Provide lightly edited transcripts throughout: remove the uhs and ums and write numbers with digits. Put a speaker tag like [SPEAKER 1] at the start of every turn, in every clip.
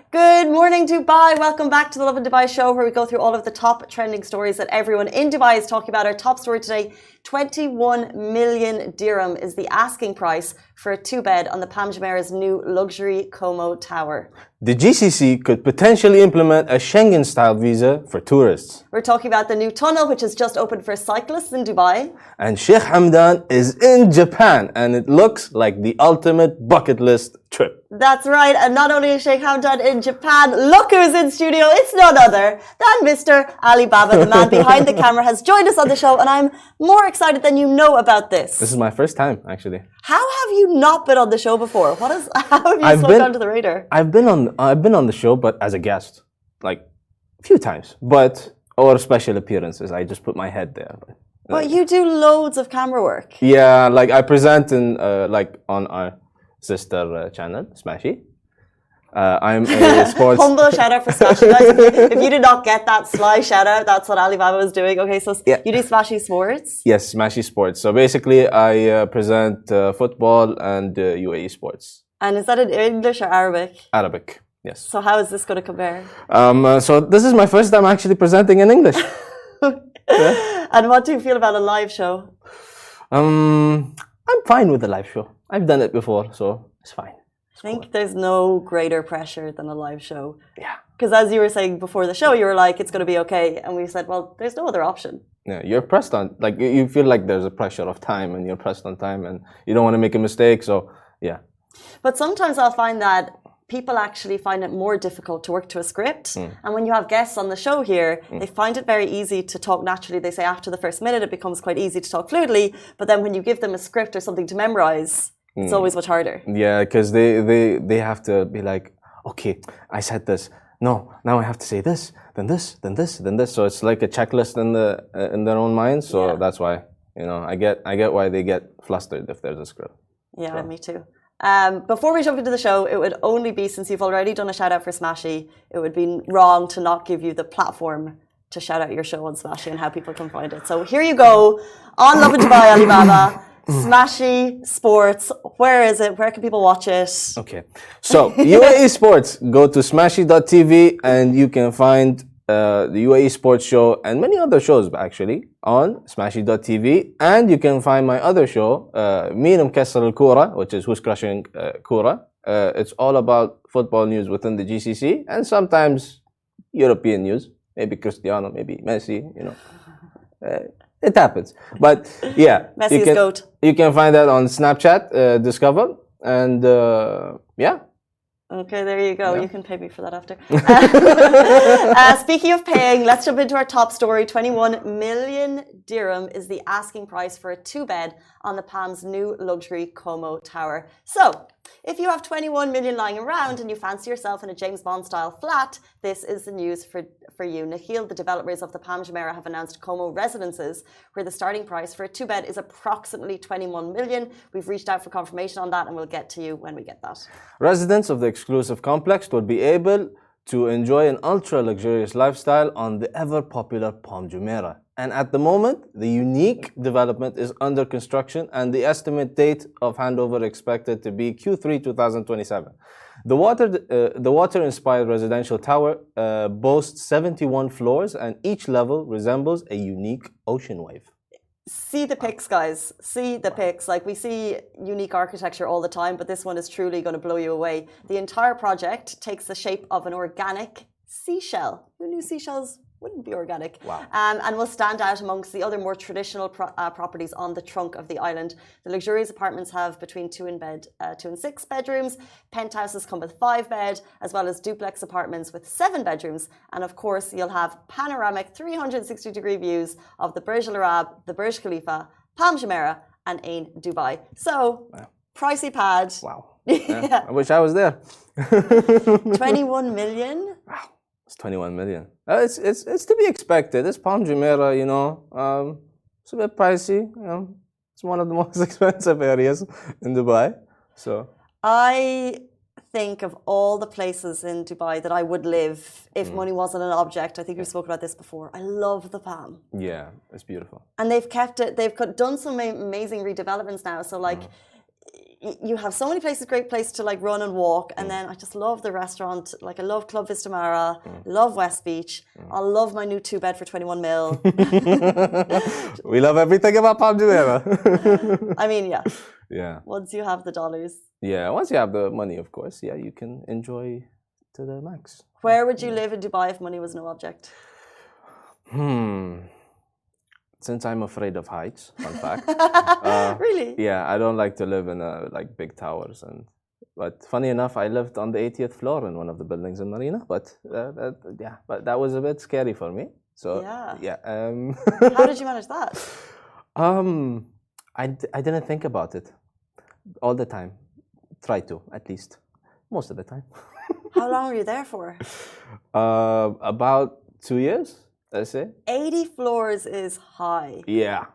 [SPEAKER 1] Good morning, Dubai. Welcome back to the Lovin Dubai show, where we go through all of the top trending stories that everyone in Dubai is talking about. Our top story today, 21 million dirham is the asking price for a two-bed on the Palm Jumeirah's new luxury Como Tower.
[SPEAKER 2] The GCC could potentially implement a Schengen-Style visa for tourists.
[SPEAKER 1] We're talking about the new tunnel, which has just opened for cyclists in Dubai.
[SPEAKER 2] And Sheikh Hamdan is in Japan, and it looks like the ultimate bucket list trip.
[SPEAKER 1] That's right, and not only is Sheikh Hamdan in Japan, look who's in studio. It's none other than Mr. Alibaba, the man behind the camera, has joined us on the show, and I'm more excited than you know about this.
[SPEAKER 2] This is my first time, actually.
[SPEAKER 1] How have you not been on the show before? How have you slipped onto the radar?
[SPEAKER 2] I've been on the show, but as a guest, like a few times, or special appearances. I just put my head there.
[SPEAKER 1] But you do loads of camera work.
[SPEAKER 2] Yeah, like I present in on our sister channel, Smashy. I'm a sports...
[SPEAKER 1] Humble shout out for Smashy. If you did not get that sly shout out, that's what Alibaba was doing. Okay, so yeah. You do Smashy Sports?
[SPEAKER 2] Yes, Smashy Sports. So basically, I present football and UAE sports.
[SPEAKER 1] And is that in English or Arabic?
[SPEAKER 2] Arabic, yes.
[SPEAKER 1] So how is this going to compare?
[SPEAKER 2] So this is my first time actually presenting in English.
[SPEAKER 1] Yeah. And what do you feel about a live show?
[SPEAKER 2] I'm fine with the live show. I've done it before, so it's fine.
[SPEAKER 1] I think there's no greater pressure than a live show.
[SPEAKER 2] Yeah.
[SPEAKER 1] Because as you were saying before the show, you were like, it's going to be okay. And we said, well, there's no other option.
[SPEAKER 2] Yeah, you're pressed on, like, you feel like there's a pressure of time and you're pressed on time and you don't want to make a mistake. So, yeah.
[SPEAKER 1] But sometimes I'll find that people actually find it more difficult to work to a script. And when you have guests on the show here, they find it very easy to talk naturally. They say after the first minute, it becomes quite easy to talk fluidly. But then when you give them a script or something to memorize, it's always much harder.
[SPEAKER 2] Yeah, because they have to be like, okay, I said this. No, now I have to say this, then this, then this, then this. So it's like a checklist in their own minds. So that's why, I get why they get flustered if there's a script.
[SPEAKER 1] Yeah, so. Me too. Before we jump into the show, it would only be, since you've already done a shout out for Smashy, it would be wrong to not give you the platform to shout out your show on Smashy and how people can find it. So here you go, on Lovin Dubai, Alibaba. Smashy Sports, where is it? Where can people watch it?
[SPEAKER 2] Okay, so UAE Sports, go to smashy.tv and you can find the UAE Sports show and many other shows actually on smashy.tv, and you can find my other show, Meen Mkassar al-Kura, which is Who's Crushing Kura. It's all about football news within the GCC and sometimes European news, maybe Cristiano, maybe Messi, it happens, but yeah,
[SPEAKER 1] Messi is GOAT.
[SPEAKER 2] You can find that on Snapchat, Discover, and yeah.
[SPEAKER 1] Okay, there you go. Yeah. You can pay me for that after. Speaking of paying, let's jump into our top story. 21 million dirham is the asking price for a two-bed on the Palm's new luxury Como Tower. So, if you have 21 million lying around and you fancy yourself in a James Bond-style flat, this is the news for you. Nakheel, the developers of the Palm Jumeirah, have announced Como Residences, where the starting price for a two-bed is approximately 21 million. We've reached out for confirmation on that, and we'll get to you when we get that.
[SPEAKER 2] Residents of the exclusive complex will be able to enjoy an ultra-luxurious lifestyle on the ever-popular Palm Jumeirah. And at the moment, the unique development is under construction and the estimate date of handover expected to be Q3 2027. The water-inspired residential tower boasts 71 floors and each level resembles a unique ocean wave.
[SPEAKER 1] See the pics, guys. See the pics. Like, we see unique architecture all the time, but this one is truly going to blow you away. The entire project takes the shape of an organic seashell. Who knew seashells wouldn't be organic?
[SPEAKER 2] Wow.
[SPEAKER 1] And will stand out amongst the other more traditional properties on the trunk of the island. The luxurious apartments have between 2 and 6 bedrooms. Penthouses come with 5 bed, as well as duplex apartments with 7 bedrooms. And of course, you'll have panoramic 360-degree views of the Burj Al Arab, the Burj Khalifa, Palm Jumeirah, and Ain Dubai. So, pricey pad.
[SPEAKER 2] Wow. Yeah. I wish I was there.
[SPEAKER 1] 21 million?
[SPEAKER 2] Wow. It's 21 million. It's to be expected. It's Palm Jumeirah, it's a bit pricey. It's one of the most expensive areas in Dubai. So
[SPEAKER 1] I think of all the places in Dubai that I would live if money wasn't an object. I think we've spoken about this before. I love the Palm.
[SPEAKER 2] Yeah, it's beautiful.
[SPEAKER 1] And they've kept it. They've done some amazing redevelopments now. So you have so many places, great place to like run and walk, and then I just love the restaurant. Like I love Club Vistamara, love West Beach. I love my new 2-bed for 21 mil.
[SPEAKER 2] We love everything about Palm Jumeirah.
[SPEAKER 1] I mean, yeah.
[SPEAKER 2] Yeah.
[SPEAKER 1] Once you have the dollars.
[SPEAKER 2] Yeah, once you have the money, of course, yeah, you can enjoy to the max.
[SPEAKER 1] Where would you live in Dubai if money was no object?
[SPEAKER 2] Since I'm afraid of heights, fun fact.
[SPEAKER 1] Really?
[SPEAKER 2] Yeah, I don't like to live in like big towers, but funny enough, I lived on the 80th floor in one of the buildings in Marina. But but that was a bit scary for me. So yeah.
[SPEAKER 1] How did you manage that?
[SPEAKER 2] I didn't think about it all the time. Try to, at least, most of the time.
[SPEAKER 1] How long were you there for?
[SPEAKER 2] About 2 years. Let's say
[SPEAKER 1] 80 floors is high.
[SPEAKER 2] Yeah,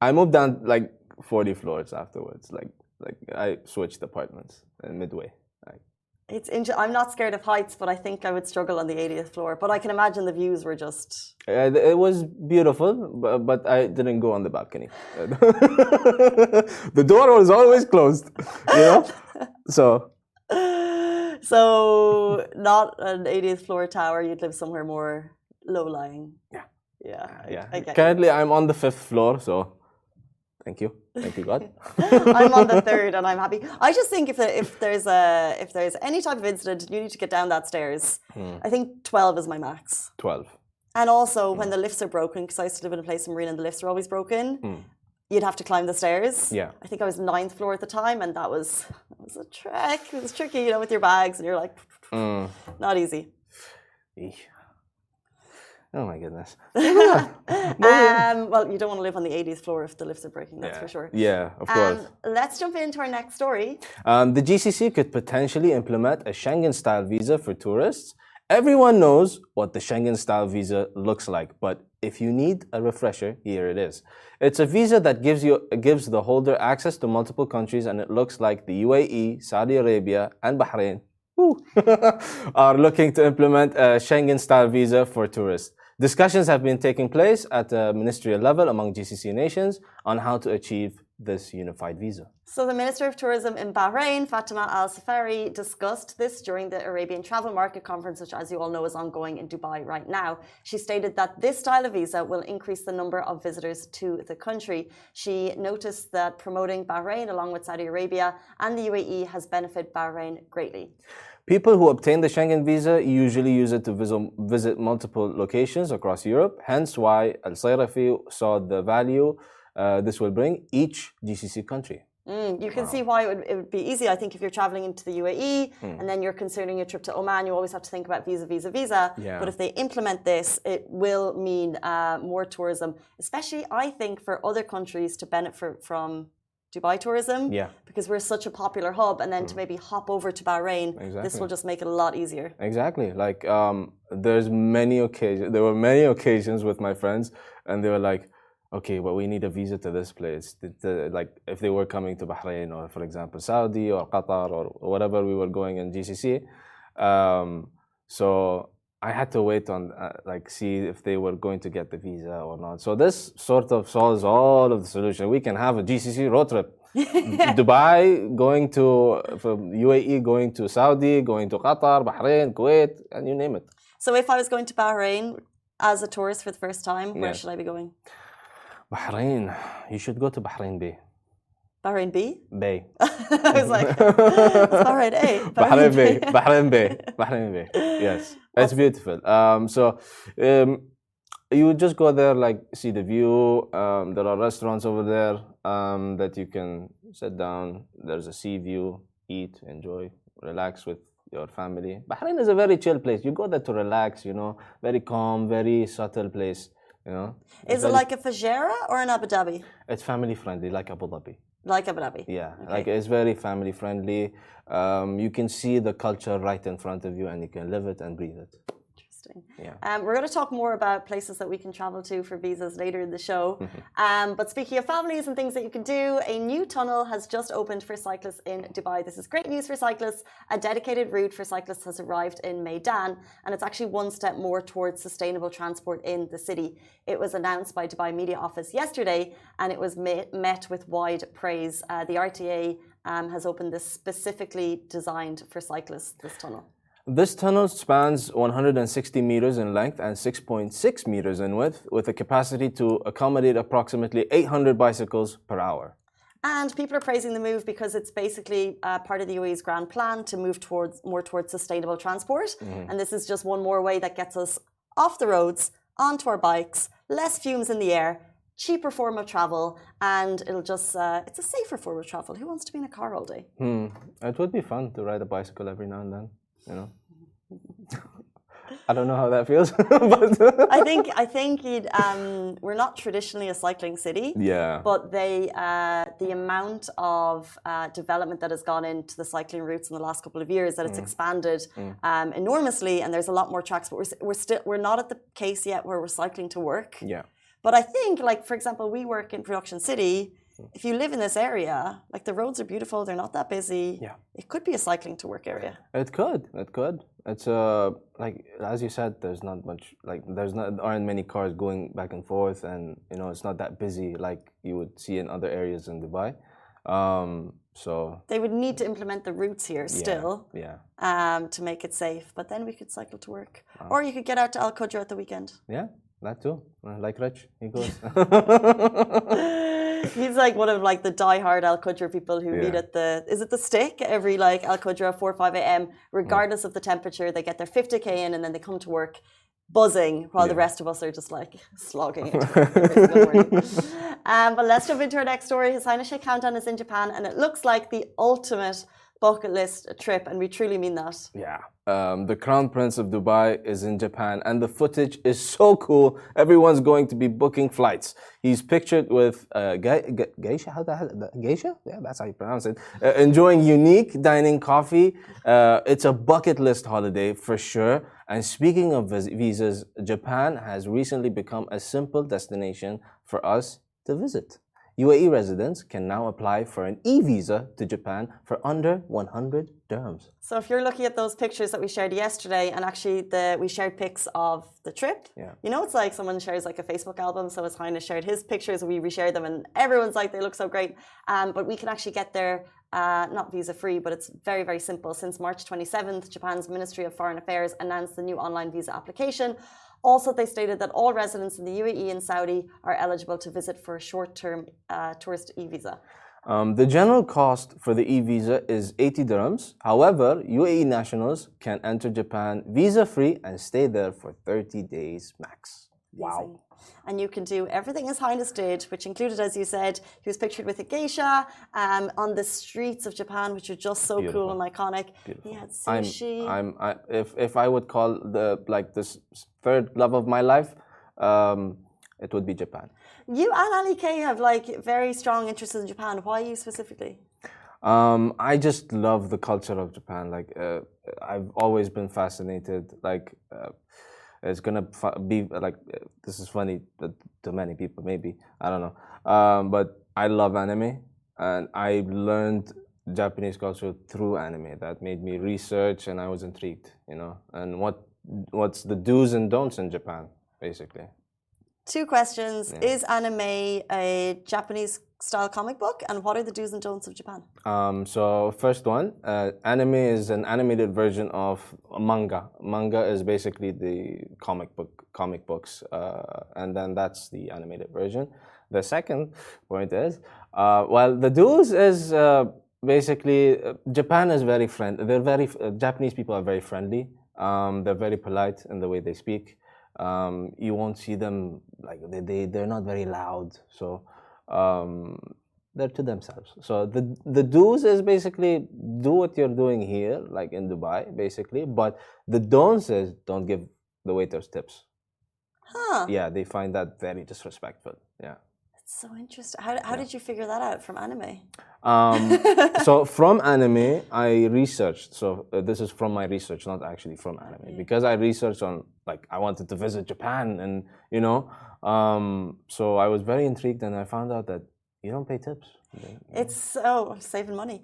[SPEAKER 2] I moved down like 40 floors afterwards. Like I switched apartments midway.
[SPEAKER 1] I'm not scared of heights, but I think I would struggle on the 80th floor. But I can imagine the views were just.
[SPEAKER 2] It was beautiful, but I didn't go on the balcony. The door was always closed, you know.
[SPEAKER 1] So not an 80th floor tower. You'd live somewhere more low-lying. Yeah. I get
[SPEAKER 2] Currently, I'm on the 5th floor, so thank you, God.
[SPEAKER 1] I'm on the 3rd, and I'm happy. I just think if there's any type of incident, you need to get down that stairs. I think 12 is my max.
[SPEAKER 2] 12.
[SPEAKER 1] And also, when the lifts are broken, because I used to live in a place in Marina, and the lifts are always broken. You'd have to climb the stairs.
[SPEAKER 2] Yeah.
[SPEAKER 1] I think I was 9th floor at the time, and that was a trek. It was tricky, you know, with your bags, and you're like, not easy.
[SPEAKER 2] Oh my goodness.
[SPEAKER 1] Well, you don't want to live on the 80th floor if the lifts are breaking, that's for sure.
[SPEAKER 2] Yeah, of course.
[SPEAKER 1] Let's jump into our next story.
[SPEAKER 2] The GCC could potentially implement a Schengen-style visa for tourists. Everyone knows what the Schengen-style visa looks like, but if you need a refresher, here it is. It's a visa that gives the holder access to multiple countries, and it looks like the UAE, Saudi Arabia, and Bahrain are looking to implement a Schengen-style visa for tourists. Discussions have been taking place at the ministerial level among GCC nations on how to achieve this unified visa.
[SPEAKER 1] So the Minister of Tourism in Bahrain, Fatima Al Safari, discussed this during the Arabian Travel Market Conference, which, as you all know, is ongoing in Dubai right now. She stated that this style of visa will increase the number of visitors to the country. She noticed that promoting Bahrain along with Saudi Arabia and the UAE has benefited Bahrain greatly.
[SPEAKER 2] People who obtain the Schengen visa usually use it to visit multiple locations across Europe, hence why Al Sayrafi saw the value this will bring each GCC country.
[SPEAKER 1] You can see why it would be easy. I think if you're traveling into the UAE and then you're considering a trip to Oman, you always have to think about visa.
[SPEAKER 2] Yeah.
[SPEAKER 1] But if they implement this, it will mean more tourism, especially I think for other countries to benefit from Dubai tourism, because we're such a popular hub, and then to maybe hop over to Bahrain, this will just make it a lot easier.
[SPEAKER 2] Exactly. Like there were many occasions with my friends, and they were like, okay, well, we need a visa to this place. Like if they were coming to Bahrain or, for example, Saudi or Qatar or whatever we were going in GCC. So I had to wait on see if they were going to get the visa or not. So this sort of solves all of the solution. We can have a GCC road trip. Dubai going to from UAE, going to Saudi, going to Qatar, Bahrain, Kuwait, and you name it.
[SPEAKER 1] So if I was going to Bahrain as a tourist for the first time, where should I be going?
[SPEAKER 2] Bahrain. You should go to Bahrain Bay.
[SPEAKER 1] Bahrain B?
[SPEAKER 2] Bay.
[SPEAKER 1] I was like, it's Bahrain A.
[SPEAKER 2] Bahrain Bay. Bahrain Bay. Yes. It's beautiful. You would just go there, like see the view. There are restaurants over there that you can sit down. There's a sea view, eat, enjoy, relax with your family. Bahrain is a very chill place. You go there to relax, you know, very calm, very subtle place, you know.
[SPEAKER 1] Is it like a Fujairah or an Abu Dhabi?
[SPEAKER 2] It's family friendly, like Abu Dhabi.
[SPEAKER 1] Like Abu Dhabi?
[SPEAKER 2] Yeah, like it's very family friendly. You can see the culture right in front of you, and you can live it and breathe it.
[SPEAKER 1] Interesting.
[SPEAKER 2] Yeah.
[SPEAKER 1] We're going to talk more about places that we can travel to for visas later in the show. But speaking of families and things that you can do, a new tunnel has just opened for cyclists in Dubai. This is great news for cyclists. A dedicated route for cyclists has arrived in Meydan, and it's actually one step more towards sustainable transport in the city. It was announced by Dubai Media Office yesterday, and it was met with wide praise. The RTA has opened this specifically designed for cyclists, this tunnel.
[SPEAKER 2] This tunnel spans 160 meters in length and 6.6 meters in width, with a capacity to accommodate approximately 800 bicycles per hour.
[SPEAKER 1] And people are praising the move because it's basically part of the UAE's grand plan to move more towards sustainable transport. And this is just one more way that gets us off the roads, onto our bikes, less fumes in the air, cheaper form of travel, and it'll just, it's a safer form of travel. Who wants to be in a car all day?
[SPEAKER 2] It would be fun to ride a bicycle every now and then, you know. I don't know how that feels, but
[SPEAKER 1] I think we're not traditionally a cycling city.
[SPEAKER 2] Yeah.
[SPEAKER 1] But the amount of development that has gone into the cycling routes in the last couple of years, that it's expanded enormously, and there's a lot more tracks. But we're not at the case yet where we're cycling to work.
[SPEAKER 2] Yeah.
[SPEAKER 1] But I think, like, for example, we work in Production City. If you live in this area, like, the roads are beautiful, they're not that busy.
[SPEAKER 2] Yeah.
[SPEAKER 1] It could be a cycling to work area.
[SPEAKER 2] It could. It's like, as you said, there's not much, like, aren't many cars going back and forth, and you know, it's not that busy like you would see in other areas in Dubai. So
[SPEAKER 1] they would need to implement the routes here still, to make it safe. But then we could cycle to work, or you could get out to Al Qudra at the weekend.
[SPEAKER 2] Yeah, that too. Like Rich, he goes.
[SPEAKER 1] He's like one of like the die-hard Al Qudra people who meet at is it the stick every like Al Qudra 4 or 5 a.m. regardless of the temperature. They get their 50k in and then they come to work buzzing while the rest of us are just like slogging it. But let's jump into our next story. His Highness Sheikh Hamdan is in Japan, and it looks like the ultimate bucket list trip, and we truly mean that.
[SPEAKER 2] Yeah. The Crown Prince of Dubai is in Japan, and the footage is so cool. Everyone's going to be booking flights. He's pictured with geisha. Geisha? Yeah, that's how you pronounce it. Enjoying unique dining coffee. It's a bucket list holiday for sure. And speaking of visas, Japan has recently become a simple destination for us to visit. UAE residents can now apply for an e-visa to Japan for under 100 dirhams.
[SPEAKER 1] So if you're looking at those pictures that we shared yesterday, and actually we shared pics of the trip, you know, it's like someone shares like a Facebook album. So His Highness shared his pictures, we reshared them, and everyone's like, they look so great. But we can actually get there, not visa free, but it's very, very simple. Since March 27th, Japan's Ministry of Foreign Affairs announced the new online visa application. Also, they stated that all residents in the UAE and Saudi are eligible to visit for a short-term tourist e-visa.
[SPEAKER 2] The general cost for the e-visa is 80 dirhams. However, UAE nationals can enter Japan visa-free and stay there for 30 days max. Wow.
[SPEAKER 1] And you can do everything His Highness did, which included, as you said, he was pictured with a geisha on the streets of Japan, which are just so cool and iconic. Beautiful. He had sushi.
[SPEAKER 2] If I would call this third love of my life, it would be Japan.
[SPEAKER 1] You and Ali K have like very strong interests in Japan. Why you specifically?
[SPEAKER 2] I just love the culture of Japan. Like I've always been fascinated. Like. It's gonna be like, this is funny to many people, maybe, I don't know, but I love anime, and I learned Japanese culture through anime. That made me research, and I was intrigued, you know, and what's the do's and don'ts in Japan, basically.
[SPEAKER 1] 2 questions. Yeah. Is anime a Japanese style comic book, and what are the do's and don'ts of Japan?
[SPEAKER 2] So first one, anime is an animated version of manga. Manga is basically the comic books, and then that's the animated version. The second point is, the do's is basically Japan is very friendly. Japanese people are very friendly. They're very polite in the way they speak. You won't see them like they're not very loud, so they're to themselves. So the do's is basically do what you're doing here, like in Dubai, basically. But the don'ts is don't give the waiters tips.
[SPEAKER 1] Huh?
[SPEAKER 2] Yeah, they find that very disrespectful. Yeah.
[SPEAKER 1] That's so interesting. How did you figure that out from anime?
[SPEAKER 2] So from anime, I researched. So this is from my research, not actually from anime, because I researched on, like, I wanted to visit Japan, and you know, so I was very intrigued, and I found out that you don't pay tips.
[SPEAKER 1] It's so saving money,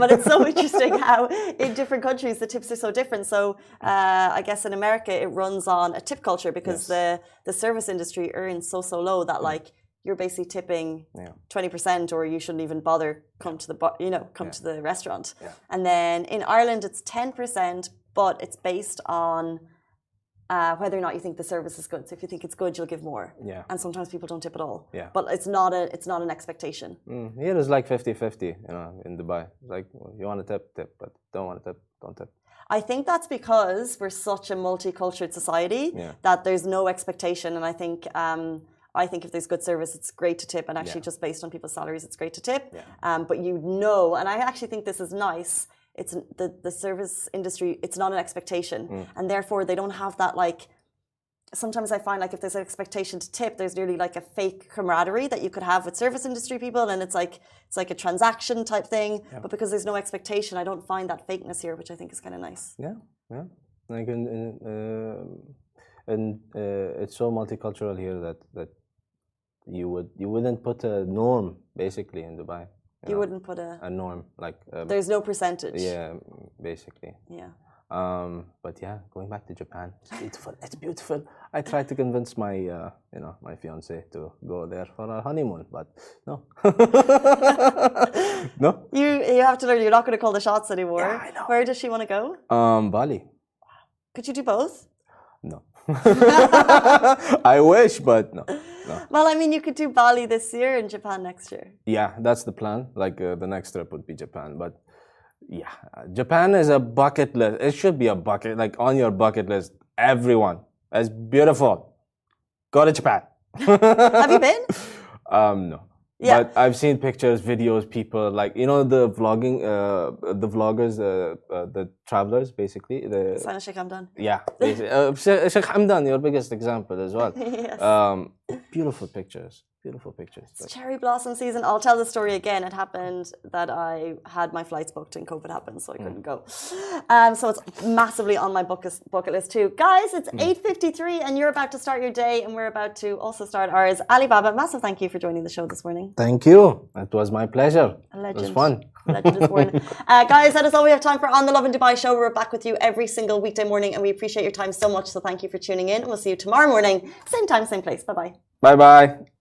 [SPEAKER 1] but it's so interesting how in different countries the tips are so different. So I guess in America it runs on a tip culture because the service industry earns so low that like you're basically tipping 20%, or you shouldn't even bother come to the come to the restaurant. And then in Ireland it's 10%, but it's based on whether or not you think the service is good. So if you think it's good, you'll give more. And sometimes people don't tip at all. But it's not an expectation.
[SPEAKER 2] Here it's like 50-50, in Dubai. It's like, you want to tip, but don't want to tip, don't tip.
[SPEAKER 1] I think that's because we're such a multicultural society that there's no expectation. And I think if there's good service, it's great to tip. And actually just based on people's salaries, it's great to tip. But and I actually think this is nice. It's the service industry, it's not an expectation. And therefore they don't have that, like, sometimes I find like if there's an expectation to tip, there's nearly like a fake camaraderie that you could have with service industry people. And it's like a transaction type thing. But because there's no expectation, I don't find that fakeness here, which I think is kind of nice.
[SPEAKER 2] Like and it's so multicultural here that you wouldn't put a norm basically in Dubai.
[SPEAKER 1] You wouldn't put a norm,
[SPEAKER 2] like
[SPEAKER 1] there's no percentage.
[SPEAKER 2] Basically. But going back to Japan, it's beautiful. I tried to convince my my fiance to go there for our honeymoon, but no. No,
[SPEAKER 1] you have to learn, you're not going to call the shots anymore.
[SPEAKER 2] I know.
[SPEAKER 1] Where does she want to go?
[SPEAKER 2] Bali.
[SPEAKER 1] Could you do both?
[SPEAKER 2] No. I wish, but no.
[SPEAKER 1] Well, I mean, you could do Bali this year and Japan next year.
[SPEAKER 2] Yeah, that's the plan. Like the next trip would be Japan, but Japan is a bucket list. It should be a bucket, like on your bucket list. Everyone, it's beautiful. Go to Japan.
[SPEAKER 1] Have you been?
[SPEAKER 2] No. But I've seen pictures, videos, people like the vloggers, the travelers, basically.
[SPEAKER 1] Sheikh Hamdan.
[SPEAKER 2] Yeah, Sheikh Hamdan, your biggest example as well.
[SPEAKER 1] Yes.
[SPEAKER 2] Beautiful pictures.
[SPEAKER 1] It's cherry blossom season. I'll tell the story again. It happened that I had my flights booked and COVID happened, so I couldn't go. So it's massively on my bucket list too. Guys, it's 8:53 and you're about to start your day and we're about to also start ours. Alibaba, massive thank you for joining the show this morning.
[SPEAKER 2] Thank you. It was my pleasure.
[SPEAKER 1] A legend.
[SPEAKER 2] It was fun.
[SPEAKER 1] Legend is born. Guys, that is all we have time for on the Lovin Dubai show. We're back with you every single weekday morning and we appreciate your time so much. So thank you for tuning in. We'll see you tomorrow morning. Same time, same place. Bye-bye.
[SPEAKER 2] Bye-bye.